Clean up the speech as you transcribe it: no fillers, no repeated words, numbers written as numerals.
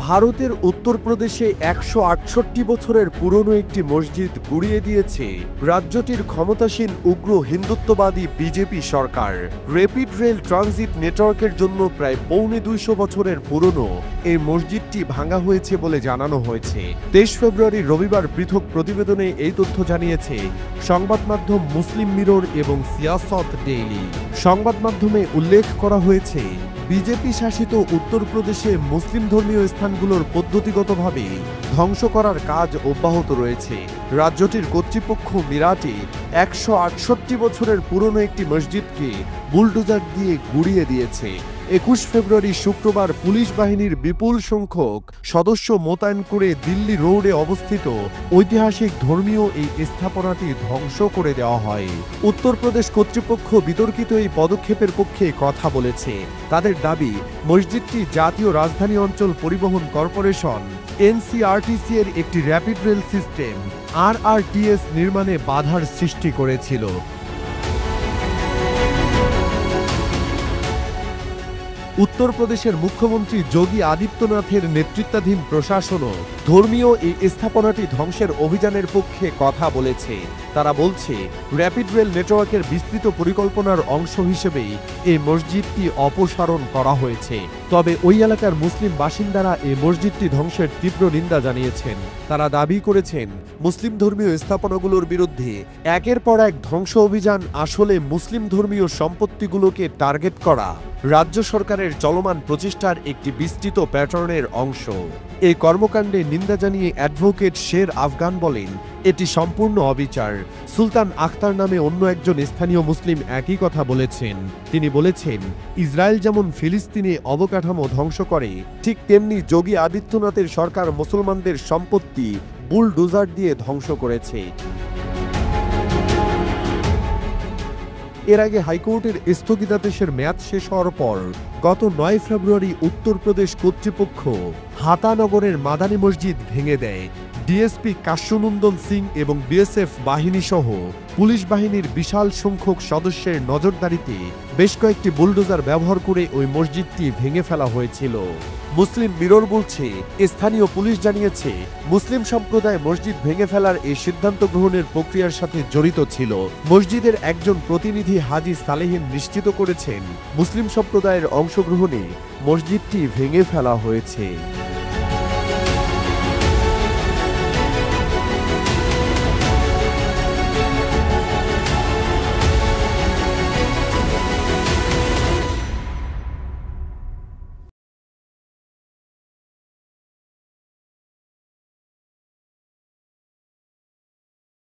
ভারতের উত্তরপ্রদেশে ১৬৮ বছরের পুরনো একটি মসজিদ গুড়িয়ে দিয়েছে রাজ্যটির ক্ষমতাসীন উগ্র হিন্দুত্ববাদী বিজেপি সরকার। র্যাপিড রেল ট্রানজিট নেটওয়ার্কের জন্য প্রায় ২৫০ বছরের পুরনো এই মসজিদটি ভাঙা হয়েছে বলে জানানো হয়েছে। ২৩ ফেব্রুয়ারি রবিবার পৃথক প্রতিবেদনে এই তথ্য জানিয়েছে সংবাদ মাধ্যম মুসলিম মিরর এবং সিয়াসত ডেইলি। সংবাদ মাধ্যমে উল্লেখ করা হয়েছে, বিজেপি শাসিত উত্তরপ্রদেশে মুসলিম ধর্মীয় স্থানগুলোর পদ্ধতিগতভাবে ধ্বংস করার কাজ অব্যাহত রয়েছে। রাজ্যটির কর্তৃপক্ষ মিরাটে ১৬৮ বছরের পুরনো একটি মসজিদকে বুলডোজার দিয়ে গুড়িয়ে দিয়েছে। ২১ ফেব্রুয়ারি শুক্রবার পুলিশ বাহিনীর বিপুল সংখ্যক সদস্য মোতায়েন করে দিল্লি রোডে অবস্থিত ঐতিহাসিক ধর্মীয় এই স্থাপনাটি ধ্বংস করে দেওয়া হয়। উত্তরপ্রদেশ কর্তৃপক্ষ বিতর্কিত এই পদক্ষেপের পক্ষে কথা বলেছে। তাদের দাবি, মসজিদটি জাতীয় রাজধানী অঞ্চল পরিবহন কর্পোরেশন এনসিআরটিসি এর একটি র্যাপিড রেল সিস্টেম আরআরটিএস নির্মাণে বাধার সৃষ্টি করেছিল। উত্তরপ্রদেশের মুখ্যমন্ত্রী যোগী আদিত্যনাথের নেতৃত্বাধীন প্রশাসনও ধর্মীয় এই স্থাপনাটি ধ্বংসের অভিযানের পক্ষে কথা বলেছে। তারা বলছে, র্যাপিড রেল নেটওয়ার্কের বিস্তৃত পরিকল্পনার অংশ হিসেবেই এই মসজিদটি অপসারণ করা হয়েছে। তবে ওই এলাকার মুসলিম বাসিন্দারা এই মসজিদটি ধ্বংসের তীব্র নিন্দা জানিয়েছেন। তারা দাবি করেছেন, মুসলিম ধর্মীয় স্থাপনাগুলোর বিরুদ্ধে একের পর এক ধ্বংস অভিযান আসলে মুসলিম ধর্মীয় সম্পত্তিগুলোকে টার্গেট করা রাজ্য সরকারের চলমান প্রচেষ্টার একটি বিস্তৃত প্যাটার্নের অংশ। এই কর্মকাণ্ডে নিন্দা জানিয়ে অ্যাডভোকেট শের আফগান বলেন, এটি সম্পূর্ণ অবিচার। সুলতান আখতার নামে অন্য একজন স্থানীয় মুসলিম একই কথা বলেছেন। তিনি বলেছেন, ইসরায়েল যেমন ফিলিস্তিনে অবকাঠামো ধ্বংস করে, ঠিক তেমনি যোগী আদিত্যনাথের সরকার মুসলমানদের সম্পত্তি বুলডোজার দিয়ে ধ্বংস করেছে। এর আগে হাইকোর্টের স্থগিতাদেশের মেয়াদ শেষ হওয়ার পর গত ৯ ফেব্রুয়ারি উত্তরপ্রদেশ কর্তৃপক্ষ হাতানগরের মাদানী মসজিদ ভেঙে দেয়। ডিএসপি কাশ্যনন্দন সিং এবং বিএসএফ বাহিনী সহ পুলিশ বাহিনীর বিশাল সংখ্যক সদস্যের নজরদারিতে বেশ কয়েকটি বুলডোজার ব্যবহার করে ওই মসজিদটি ভেঙে ফেলা হয়েছিল। মুসলিম মিরর বলছে, স্থানীয় পুলিশ জানিয়েছে, মুসলিম সম্প্রদায় মসজিদ ভেঙে ফেলার এই সিদ্ধান্ত গ্রহণের প্রক্রিয়ার সাথে জড়িত ছিল। মসজিদের একজন প্রতিনিধি হাজি সালেহিন নিশ্চিত করেছেন, মুসলিম সম্প্রদায়ের অংশগ্রহণে মসজিদটি ভেঙে ফেলা হয়েছে।